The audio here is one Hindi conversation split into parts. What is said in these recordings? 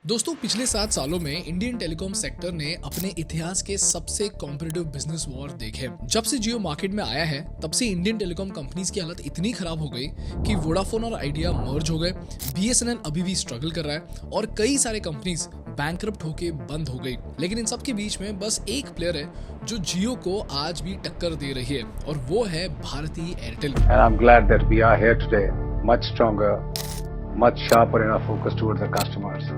दोस्तों पिछले 7 सालों में इंडियन टेलीकॉम सेक्टर ने अपने इतिहास के सबसे कॉम्पिटिटिव बिजनेस वॉर देखे। जब से जियो मार्केट में आया है तब से इंडियन टेलीकॉम कंपनीज की हालत इतनी खराब हो गई कि वोडाफोन और आइडिया मर्ज हो गए, बीएसएनएल अभी भी स्ट्रगल कर रहा है और कई सारे कंपनीज बैंकरप्ट होके बंद हो गई। लेकिन इन सब के बीच में बस एक प्लेयर है जो जियो को आज भी टक्कर दे रही है और वो है Bharti Airtel. And I'm glad that we are here today, much stronger, much sharper in our focus towards the customers.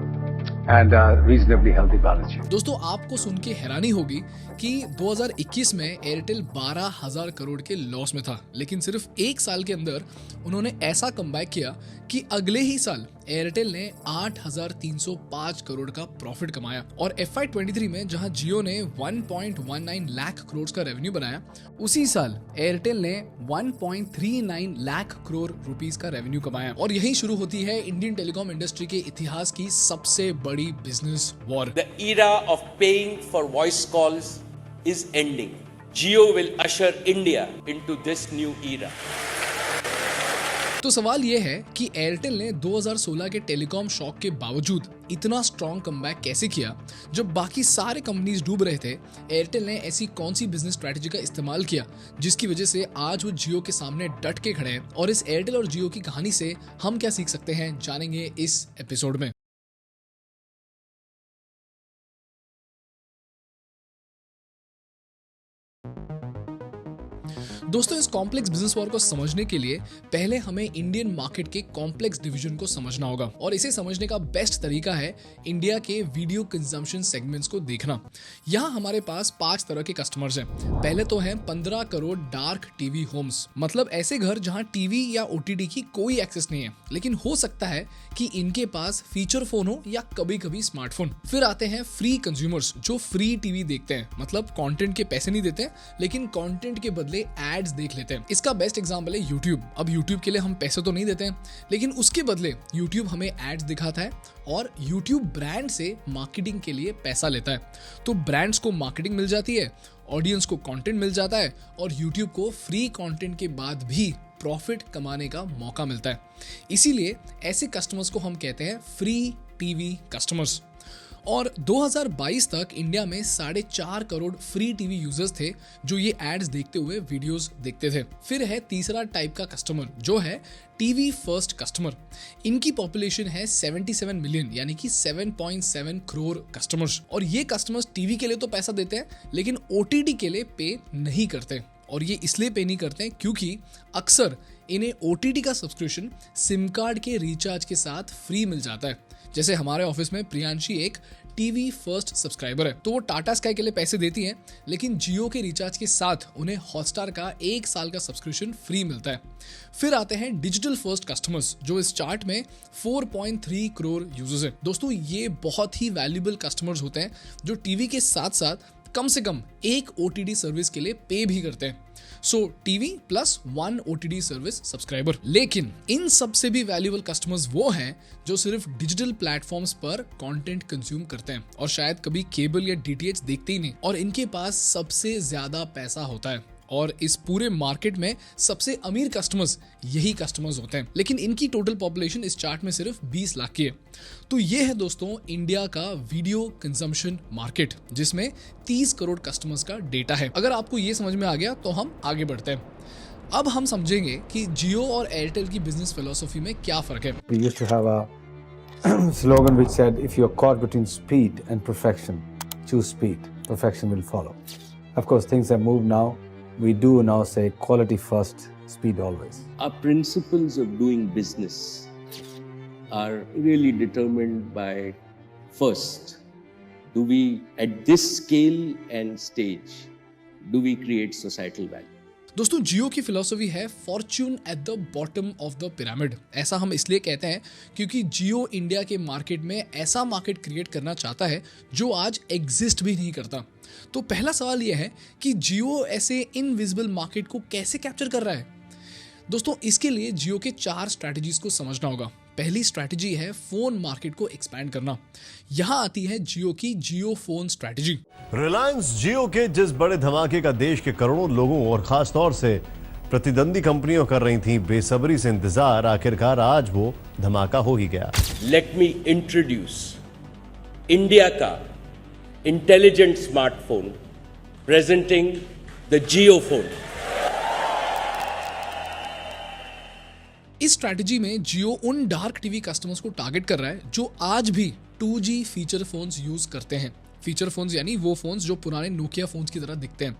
And reasonably healthy balance sheet. दोस्तों आपको सुन के हैरानी होगी कि 2021 में एयरटेल 12,000 करोड़ के लॉस में था, लेकिन सिर्फ एक साल के अंदर उन्होंने ऐसा कमबैक किया कि अगले ही साल एयरटेल ने 8,305 करोड़ का प्रॉफिट कमाया और FY23 में जहां जियो ने 1.19 लाख करोड़ का रेवेन्यू बनाया, उसी साल एयरटेल ने 1.39 लाख करोड़ रुपीस का रेवेन्यू कमाया। और यहीं शुरू होती है इंडियन टेलीकॉम इंडस्ट्री के इतिहास की सबसे बड़ी business war. The era of paying for voice calls is ending. Jio will usher India into this new era. तो सवाल यह है कि एयरटेल ने 2016 के टेलीकॉम शॉक के बावजूद इतना स्ट्रॉन्ग कमबैक कैसे किया। जब बाकी सारे कंपनीज डूब रहे थे, एयरटेल ने ऐसी कौन सी बिजनेस स्ट्रेटजी का इस्तेमाल किया जिसकी वजह से आज वो जियो के सामने डट के खड़े हैं। और इस एयरटेल और जियो की कहानी से हम क्या सीख सकते हैं, जानेंगे इस एपिसोड में। दोस्तों इस कॉम्प्लेक्स बिजनेस वॉर को समझने के लिए पहले हमें इंडियन मार्केट के कॉम्प्लेक्स डिवीजन को समझना होगा और इसे समझने का बेस्ट तरीका है इंडिया के वीडियो कंजम्पशन सेगमेंट्स को देखना। यहाँ हमारे पास 5 तरह के कस्टमर्स हैं। पहले तो हैं 15 करोड़ डार्क टीवी होम्स, मतलब ऐसे घर जहाँ टीवी या OTT की कोई एक्सेस नहीं है, लेकिन हो सकता है कि इनके पास फीचर फोन हो या कभी कभी स्मार्टफोन। फिर आते हैं फ्री कंज्यूमर्स जो फ्री टीवी देखते हैं, मतलब कंटेंट के पैसे नहीं देते लेकिन कंटेंट के बदले एड्स देख लेते हैं। इसका बेस्ट एग्जांपल है YouTube। अब YouTube के लिए हम पैसे तो नहीं देते हैं, लेकिन उसके बदले YouTube हमें एड्स दिखाता है और YouTube ब्रांड से मार्केटिंग के लिए पैसा लेता है। तो ब्रांड्स को मार्केटिंग मिल जाती है, ऑडियंस को कंटेंट मिल जाता है और YouTube को फ्री कंटेंट के बाद भी प्रॉफिट कमाने का मौका मिलता है। इसीलिए ऐसे कस्टमर्स को हम कहते हैं फ्री टीवी कस्टमर्स। और 2022 तक इंडिया में 4.5 करोड़ फ्री टीवी यूजर्स थे जो ये एड्स देखते हुए वीडियोस देखते थे। फिर है तीसरा टाइप का कस्टमर जो है टीवी फर्स्ट कस्टमर। इनकी पॉपुलेशन है 77 मिलियन यानी कि 7.7 करोड़ कस्टमर्स। और ये कस्टमर्स टीवी के लिए तो पैसा देते हैं लेकिन OTT के लिए पे नहीं करते। और ये इसलिए पे नहीं करते हैं क्योंकि अक्सर इन्हें OTT का सब्सक्रिप्शन सिम कार्ड के रिचार्ज के साथ फ्री मिल जाता है। जैसे हमारे ऑफिस में प्रियांशी एक टीवी फर्स्ट सब्सक्राइबर है, तो वो टाटा स्काई के लिए पैसे देती हैं लेकिन जियो के रिचार्ज के साथ उन्हें हॉटस्टार का 1 साल का सब्सक्रिप्शन फ्री मिलता है। फिर आते हैं डिजिटल फर्स्ट कस्टमर्स जो इस चार्ट में 4.3 करोड़ यूजर्स है। दोस्तों ये बहुत ही वैल्यूएबल कस्टमर्स होते हैं जो टीवी के साथ साथ कम से कम एक OTT सर्विस के लिए पे भी करते हैं। So TV plus 1 OTT service subscriber. लेकिन इन सबसे भी वैल्यूएबल कस्टमर्स वो हैं जो सिर्फ डिजिटल प्लेटफॉर्म्स पर कंटेंट कंज्यूम करते हैं और शायद कभी केबल या DTH देखते ही नहीं, और इनके पास सबसे ज्यादा पैसा होता है। और इस पूरे मार्केट में सबसे अमीर कस्टमर्स यही कस्टमर्स होते हैं, लेकिन इनकी टोटल पॉपुलेशन इस चार्ट में सिर्फ 20 लाख की है। तो ये है दोस्तों इंडिया का वीडियो कंजम्पशन मार्केट जिसमें 30 करोड़ कस्टमर्स का डेटा है। अगर आपको ये समझ में आ गया तो हम आगे बढ़ते हैं। अब हम समझेंगे कि जियो और एयरटेल की बिजनेस फिलॉसफी में क्या फर्क है। We used to have a slogan which said, if you're caught between speed and perfection, choose speed. Perfection will follow. Of course, things have moved now. We do now say quality first, speed always. Our principles of doing business are really determined by, first, do we, at this scale and stage, do we create societal value? दोस्तों जियो की फिलॉसफी है Fortune at the bottom of the pyramid. ऐसा हम इसलिए कहते हैं क्योंकि जियो इंडिया के मार्केट में ऐसा मार्केट क्रिएट करना चाहता है जो आज एग्जिस्ट भी नहीं करता। तो पहला सवाल यह है कि जियो ऐसे इनविजिबल मार्केट को कैसे कैप्चर कर रहा है। दोस्तों इसके लिए जियो के 4 स्ट्रैटेजीज को समझना होगा। पहली स्ट्रैटेजी है फोन मार्केट को एक्सपैंड करना। यहाँ आती है जियो की जियो फोन स्ट्रैटेजी। रिलायंस जियो के जिस बड़े धमाके का देश के करोड़ों लोगों और खास तौर से प्रतिद्वंदी कंपनियां कर रही थीं बेसब्री से इंतजार, आखिरकार आज वो धमाका हो ही गया। Let me introduce इंडिया का intelligent smartphone presenting the Jio phone. इस स्ट्रैटेजी में जियो उन डार्क टीवी कस्टमर्स को टारगेट कर रहा है जो आज भी 2G फीचर फोन्स यूज करते हैं। फीचर फोन्स यानी वो फोन्स जो पुराने नोकिया फोन्स की तरह दिखते हैं।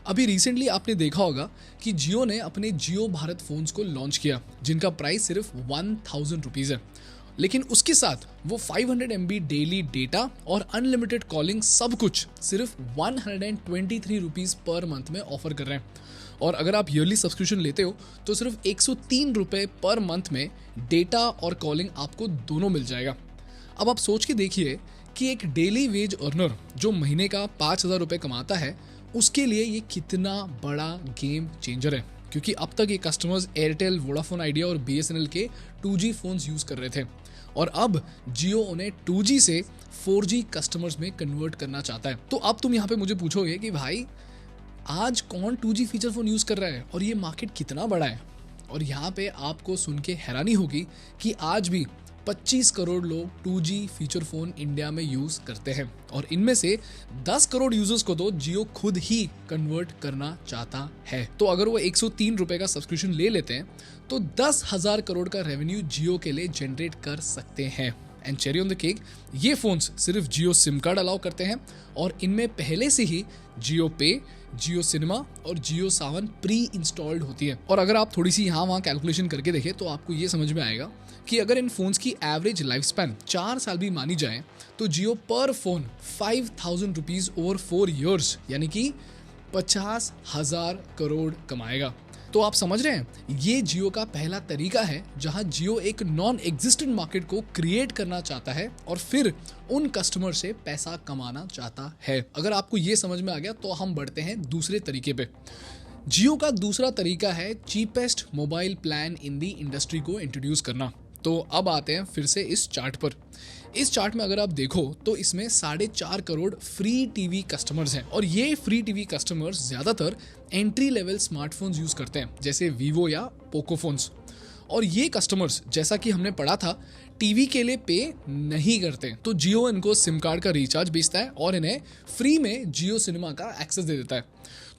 अभी रिसेंटली आपने देखा होगा कि जियो ने अपने जियो भारत फोन्स को लॉन्च किया, जिनका प्राइस सिर्फ 1000 रुपीज़ है, लेकिन उसके साथ वो 500 MB डेली डेटा और अनलिमिटेड कॉलिंग सब कुछ सिर्फ 123 रुपीज़ पर मंथ में ऑफर कर रहे हैं। और अगर आप ईयरली सब्सक्रिप्शन लेते हो तो सिर्फ 103 रुपये पर मंथ में डेटा और कॉलिंग आपको दोनों मिल जाएगा। अब आप सोच के देखिए कि एक डेली वेज अर्नर जो महीने का 5000 रुपये कमाता है, उसके लिए ये कितना बड़ा गेम चेंजर है, क्योंकि अब तक ये कस्टमर्स एयरटेल, वोडाफोन आइडिया और BSNL के 2G फोन्स यूज़ कर रहे थे और अब जियो उन्हें 2G से 4G कस्टमर्स में कन्वर्ट करना चाहता है। तो अब तुम यहाँ पे मुझे पूछोगे कि भाई आज कौन 2G फीचर फोन यूज़ कर रहा है और ये मार्केट कितना बड़ा है। और यहाँ पे आपको सुन के हैरानी होगी कि आज भी 25 करोड़ लोग 2G फीचर फोन इंडिया में यूज़ करते हैं और इनमें से 10 करोड़ यूजर्स को तो जियो खुद ही कन्वर्ट करना चाहता है। तो अगर वो 103 रुपये का सब्सक्रिप्शन ले लेते हैं तो 10,000 करोड़ का रेवेन्यू जियो के लिए जनरेट कर सकते हैं। And cherry on the cake, ये फोन्स सिर्फ जियो सिम कार्ड अलाउ करते हैं और इनमें पहले से ही जियो पे, जियो सिनेमा और जियो सावन प्री इंस्टॉल्ड होती है। और अगर आप थोड़ी सी यहाँ वहाँ कैलकुलेशन करके देखें तो आपको ये समझ में आएगा कि अगर इन फोन्स की एवरेज लाइफ स्पैन 4 साल भी मानी जाए तो जियो पर फोन 5,000 रुपीज़ ओवर 4 ईयर्स यानी कि 50,000 करोड़ कमाएगा। तो आप समझ रहे हैं, ये जियो का पहला तरीका है जहां जियो एक नॉन एग्जिस्टेंट मार्केट को क्रिएट करना चाहता है और फिर उन कस्टमर से पैसा कमाना चाहता है। अगर आपको ये समझ में आ गया तो हम बढ़ते हैं दूसरे तरीके पे। जियो का दूसरा तरीका है cheapest mobile plan in the industry को इंट्रोड्यूस करना। तो अब आते हैं फिर से इस चार्ट पर। इस चार्ट में अगर आप देखो तो इसमें 4.5 करोड़ फ्री टीवी कस्टमर्स हैं और ये फ्री टीवी कस्टमर्स ज़्यादातर एंट्री लेवल स्मार्टफोन्स यूज़ करते हैं जैसे वीवो या पोको फोन्स। और ये कस्टमर्स, जैसा कि हमने पढ़ा था, टीवी के लिए पे नहीं करते। तो जियो इनको सिम कार्ड का रिचार्ज बेचता है और इन्हें फ्री में जियो सिनेमा का एक्सेस दे देता है।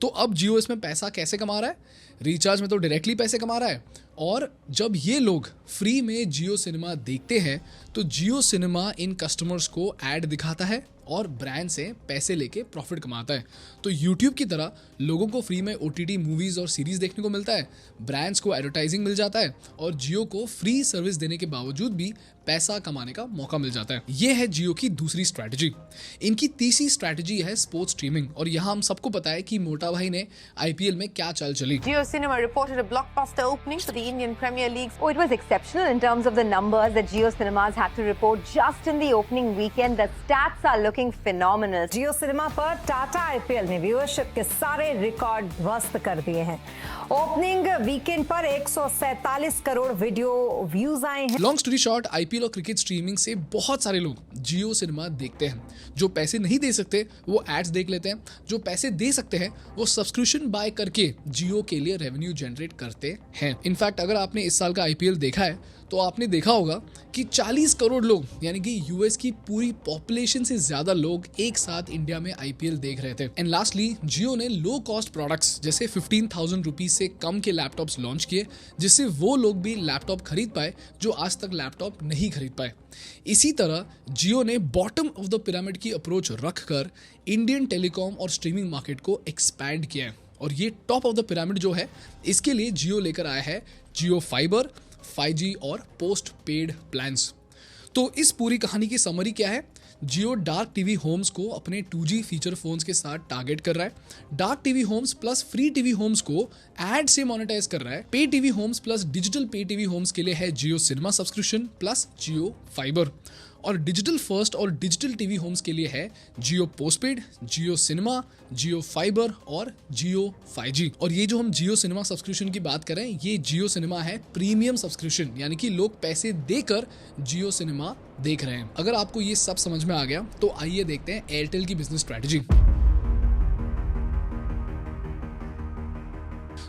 तो अब जियो इसमें पैसा कैसे कमा रहा है? रिचार्ज में तो डायरेक्टली पैसे कमा रहा है और जब ये लोग फ्री में जियो सिनेमा देखते हैं तो जियो सिनेमा इन कस्टमर्स को ऐड दिखाता है और ब्रांड से पैसे लेके प्रॉफिट कमाता है। तो यूट्यूब की तरह लोगों को फ्री में OTT मूवीज़ और सीरीज़ देखने को मिलता है, ब्रांड्स को एडवर्टाइजिंग मिल जाता है और जियो को फ्री सर्विस देने के बावजूद भी पैसा कमाने का मौका मिल जाता है। ये है जियो की दूसरी स्ट्रैटेजी। इनकी तीसरी स्ट्रैटेजी है स्पोर्ट्स स्ट्रीमिंग और यहाँ हम सबको पता है कि मोटा भाई ने IPL में क्या चाल चली। Jio Cinema reported a blockbuster opening for the Indian Premier League. Oh, it was exceptional in terms of the numbers that Jio Cinemas had to report just in the opening weekend. The stats are looking phenomenal. Jio cinema पर टाटा IPL ने व्यूअरशिप के सारे रिकॉर्ड ध्वस्त कर दिए हैं। ओपनिंग वीकेंड पर 147 करोड़ वीडियो व्यूज आए हैं। लॉन्ग स्टोरी शॉर्ट, IPL और क्रिकेट स्ट्रीमिंग से बहुत सारे लोग जियो सिनेमा देखते हैं। जो पैसे नहीं दे सकते वो एड्स देख लेते हैं, जो पैसे दे सकते हैं वो सब्सक्रिप्शन बाय करके जियो के लिए रेवेन्यू जनरेट करते हैं। इनफैक्ट अगर आपने इस साल का IPL देखा है तो आपने देखा होगा कि 40 करोड़ लोग यानी कि US की पूरी पॉपुलेशन से ज्यादा लोग एक साथ इंडिया में IPL देख रहे थे। एंड लास्टली जियो ने लो कॉस्ट प्रोडक्ट्स जैसे 15,000 रुपीज से कम के लैपटॉप्स लॉन्च किए जिससे वो लोग भी लैपटॉप खरीद पाए जो आज तक लैपटॉप नहीं खरीद पाए। इसी तरह जियो ने बॉटम ऑफ द पिरामिड की अप्रोच रखकर इंडियन टेलीकॉम और स्ट्रीमिंग मार्केट को एक्सपैंड किया है और ये टॉप ऑफ द पिरामिड जो है इसके लिए जियो लेकर आया है जियो फाइबर, 5G और पोस्ट पेड प्लान्स। तो इस पूरी कहानी की समरी क्या है? जियो डार्क टीवी होम्स को अपने 2G फीचर फोन्स के साथ टारगेट कर रहा है। Dark TV homes plus free TV homes को एड से मोनेटाइज कर रहा है। Pay TV homes plus digital pay TV homes के लिए है Jio cinema subscription plus Jio fibre और डिजिटल फर्स्ट और डिजिटल टीवी होम्स के लिए है Jio postpaid, Jio cinema, Jio fibre और जियो 5G। और ये जो हम जियो सिनेमा सब्सक्रिप्शन की बात करें, ये जियो सिनेमा है प्रीमियम सब्सक्रिप्शन, यानी कि लोग पैसे देकर जियो सिनेमा देख रहे हैं। अगर आपको ये सब समझ में आ गया तो आइए देखते हैं एयरटेल की बिजनेस स्ट्रैटेजी।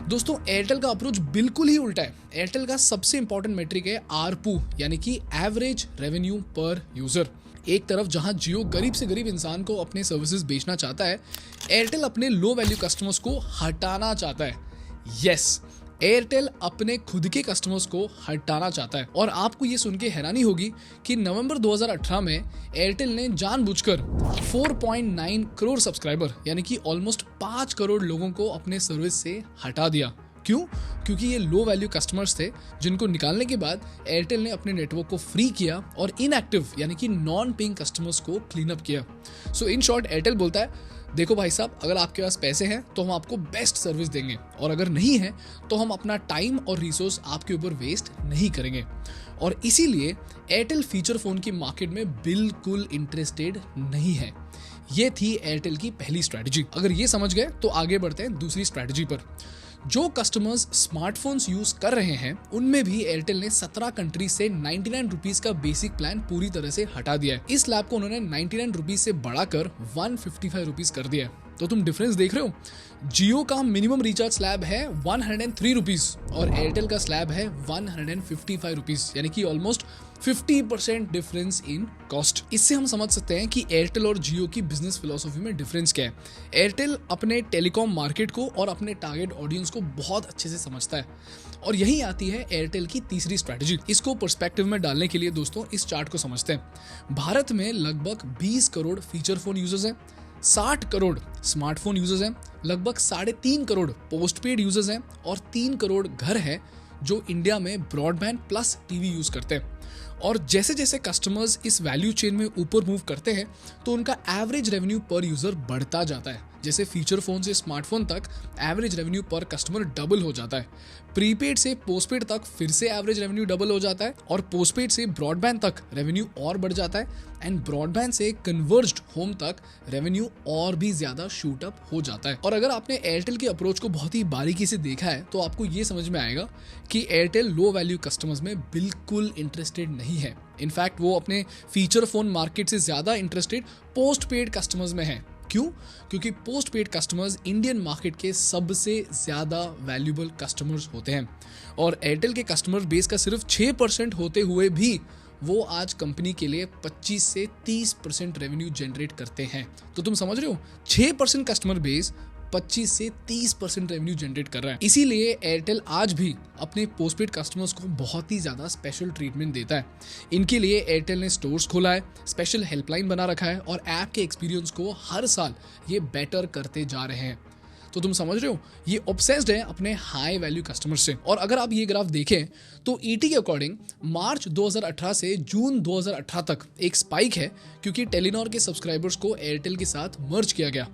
दोस्तों एयरटेल का अप्रोच बिल्कुल ही उल्टा है। एयरटेल का सबसे इंपॉर्टेंट मेट्रिक है ARPU यानी कि एवरेज रेवेन्यू पर यूजर। एक तरफ जहां जियो गरीब से गरीब इंसान को अपने सर्विसेज बेचना चाहता है, एयरटेल अपने लो वैल्यू कस्टमर्स को हटाना चाहता है। यस, एयरटेल अपने खुद के कस्टमर्स को हटाना चाहता है। और आपको ये सुन के हैरानी होगी कि नवंबर 2018 में एयरटेल ने जानबूझकर 4.9 करोड़ सब्सक्राइबर यानी कि ऑलमोस्ट 5 करोड़ लोगों को अपने सर्विस से हटा दिया। क्यों? क्योंकि ये लो वैल्यू कस्टमर्स थे जिनको निकालने के बाद एयरटेल ने अपने नेटवर्क को फ्री किया और इनएक्टिव यानी कि नॉन पेइंग कस्टमर्स को क्लीन अप किया। सो इन शॉर्ट एयरटेल बोलता है, देखो भाई साहब, अगर आपके पास पैसे हैं तो हम आपको बेस्ट सर्विस देंगे, और अगर नहीं है तो हम अपना टाइम और रिसोर्स आपके ऊपर वेस्ट नहीं करेंगे। और इसीलिए एयरटेल फीचर फोन की मार्केट में बिल्कुल इंटरेस्टेड नहीं है। ये थी एयरटेल की पहली स्ट्रैटेजी। अगर ये समझ गए तो आगे बढ़ते हैं दूसरी स्ट्रैटेजी पर। जो कस्टमर्स स्मार्टफोन्स यूज कर रहे हैं उनमें भी एयरटेल ने 17 कंट्रीज से 99 रुपीज का बेसिक प्लान पूरी तरह से हटा दिया है। इस स्लैब को उन्होंने 99 रुपीज से बढ़ाकर 155 रुपीज कर दिया है। तो तुम डिफरेंस देख रहे हो, जियो का मिनिमम रिचार्ज स्लैब है 103 रुपीज और एयरटेल का स्लैब है 155 रुपीज, यानी कि ऑलमोस्ट 50% डिफरेंस इन कॉस्ट। इससे हम समझ सकते हैं कि एयरटेल और जियो की बिजनेस फिलॉसफी में डिफरेंस क्या है। एयरटेल अपने टेलीकॉम मार्केट को और अपने टारगेट ऑडियंस को बहुत अच्छे से समझता है। और यही आती है एयरटेल की तीसरी स्ट्रैटेजी। इसको पर्सपेक्टिव में डालने के लिए दोस्तों इस चार्ट को समझते हैं। भारत में लगभग 20 करोड़ फीचर फोन यूजर्स हैं, 60 करोड़ स्मार्टफोन यूजर्स हैं, लगभग 3.5 करोड़ पोस्टपेड यूजर्स हैं और 3 करोड़ घर हैं जो इंडिया में ब्रॉडबैंड प्लस टीवी यूज करते हैं। और जैसे जैसे कस्टमर्स इस वैल्यू चेन में ऊपर मूव करते हैं तो उनका एवरेज रेवेन्यू पर यूजर बढ़ता जाता है। जैसे फीचर फोन से स्मार्टफोन तक एवरेज रेवेन्यू पर कस्टमर डबल हो जाता है, प्रीपेड से पोस्टपेड तक फिर से एवरेज रेवेन्यू डबल हो जाता है, और पोस्टपेड से ब्रॉडबैंड तक रेवेन्यू और बढ़ जाता है, एंड ब्रॉडबैंड से कन्वर्ज्ड होम तक रेवेन्यू और भी ज्यादा शूट अप हो जाता है। और अगर आपने एयरटेल के अप्रोच को बहुत ही बारीकी से देखा है तो आपको ये समझ में आएगा कि एयरटेल लो वैल्यू कस्टमर्स में बिल्कुल इंटरेस्टेड नहीं है। इनफैक्ट वो अपने फीचर फोन मार्केट से ज्यादा इंटरेस्टेड पोस्ट पेड कस्टमर्स में है। क्यों? क्योंकि post paid customers Indian market के सबसे ज्यादा वैल्यूएबल कस्टमर्स होते हैं, और एयरटेल के कस्टमर बेस का सिर्फ 6% होते हुए भी वो आज कंपनी के लिए 25 से 30% रेवेन्यू जनरेट करते हैं। तो तुम समझ रहे हो, 6% कस्टमर बेस 25 से 30% रेवेन्यू जनरेट कर रहा है। इसीलिए एयरटेल आज भी अपने पोस्टपेड कस्टमर्स को बहुत ही ज्यादा स्पेशल ट्रीटमेंट देता है। इनके लिए एयरटेल ने स्टोर्स खोला है, स्पेशल हेल्पलाइन बना रखा है और ऐप के एक्सपीरियंस को हर साल ये बेटर करते जा रहे हैं। तो तुम समझ रहे हो, ये ऑब्सेस्ड है अपने हाई वैल्यू कस्टमर से। और अगर आप ये ग्राफ देखें तो ईटी के अकॉर्डिंग मार्च 2018 से जून 2018 तक एक स्पाइक है, क्योंकि टेलीनॉर के सब्सक्राइबर्स को एयरटेल के साथ मर्ज किया गया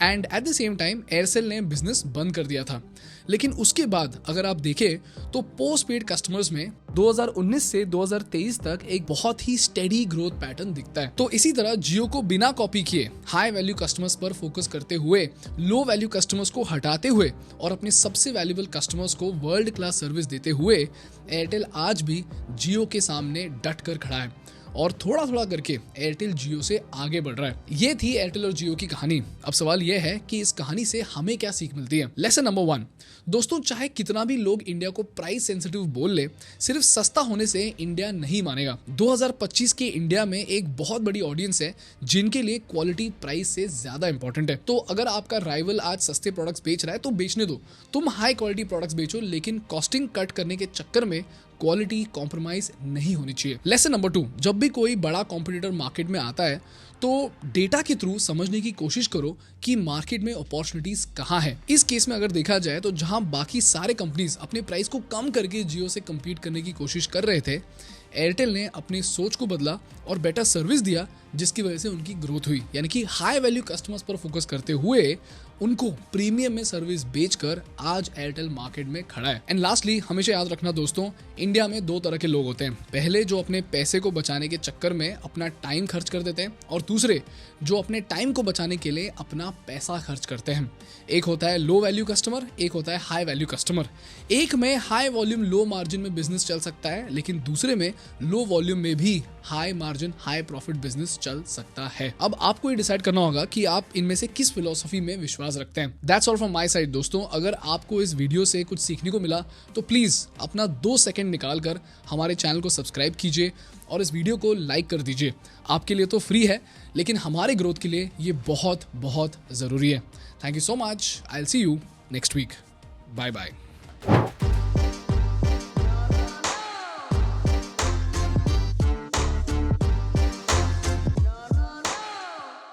and at the same time Aircel ने बिजनेस बंद कर दिया था। लेकिन उसके बाद अगर आप देखें तो पोस्ट पेड कस्टमर्स में 2019 से 2023 तक एक बहुत ही स्टेडी ग्रोथ पैटर्न दिखता है। तो इसी तरह जियो को बिना कॉपी किए हाई वैल्यू कस्टमर्स पर फोकस करते हुए, लो वैल्यू कस्टमर्स को हटाते हुए और अपने सबसे वैल्यूएबल कस्टमर्स को वर्ल्ड क्लास सर्विस देते हुए एयरटेल आज भी जियो के सामने डट कर खड़ा है और थोड़ा थोड़ा करके एयरटेल जियो से आगे बढ़ रहा है। ये थी एयरटेल और जियो की कहानी। अब सवाल यह है कि इस कहानी से हमें क्या सीख मिलती है। लेसन नंबर 1, दोस्तों, चाहे कितना भी लोग इंडिया को प्राइस सेंसिटिव बोल ले, सिर्फ सस्ता होने से इंडिया नहीं मानेगा। 2025 के इंडिया में एक बहुत बड़ी ऑडियंस है जिनके लिए क्वालिटी प्राइस से ज्यादा इंपॉर्टेंट है। तो अगर आपका राइवल आज सस्ते प्रोडक्ट्स बेच रहा है तो बेचने दो, तुम हाई क्वालिटी प्रोडक्ट्स बेचो, लेकिन कॉस्टिंग कट करने के चक्कर में क्वालिटी कॉम्प्रोमाइज नहीं होनी चाहिए। लेसन नंबर 2, जब भी कोई बड़ा कॉम्पिटिटर मार्केट में आता है तो डेटा के थ्रू समझने की कोशिश करो कि मार्केट में अपॉर्चुनिटीज कहाँ है। इस केस में अगर देखा जाए तो जहां बाकी सारे कंपनीज अपने प्राइस को कम करके जियो से compete करने की कोशिश कर रहे थे, एयरटेल ने अपनी सोच को बदला और बेटर सर्विस दिया, जिसकी वजह से उनकी ग्रोथ हुई। यानी कि हाई वैल्यू कस्टमर्स पर फोकस करते हुए उनको प्रीमियम में सर्विस बेचकर आज एयरटेल मार्केट में खड़ा है। एंड लास्टली, हमेशा याद रखना दोस्तों, इंडिया में 2 तरह के लोग होते हैं। पहले जो अपने पैसे को बचाने के चक्कर में अपना टाइम खर्च कर देते हैं, और दूसरे जो अपने टाइम को बचाने के लिए अपना पैसा खर्च करते हैं। एक होता है लो वैल्यू कस्टमर, एक होता है हाई वैल्यू कस्टमर। एक में हाई वॉल्यूम लो मार्जिन में बिजनेस चल सकता है, लेकिन दूसरे में लो वॉल्यूम में भी high margin high profit business चल सकता है। अब आपको ये डिसाइड करना होगा कि आप इनमें से किस फिलॉसफी में विश्वास रखते हैं। That's all from my side दोस्तों। अगर आपको इस वीडियो से कुछ सीखने को मिला तो प्लीज अपना 2 सेकंड निकाल कर हमारे चैनल को सब्सक्राइब कीजिए और इस वीडियो को लाइक कर दीजिए। आपके लिए तो फ्री है, लेकिन हमारे ग्रोथ के लिए ये बहुत बहुत जरूरी है। Thank you so much. I will see you next week. Bye bye.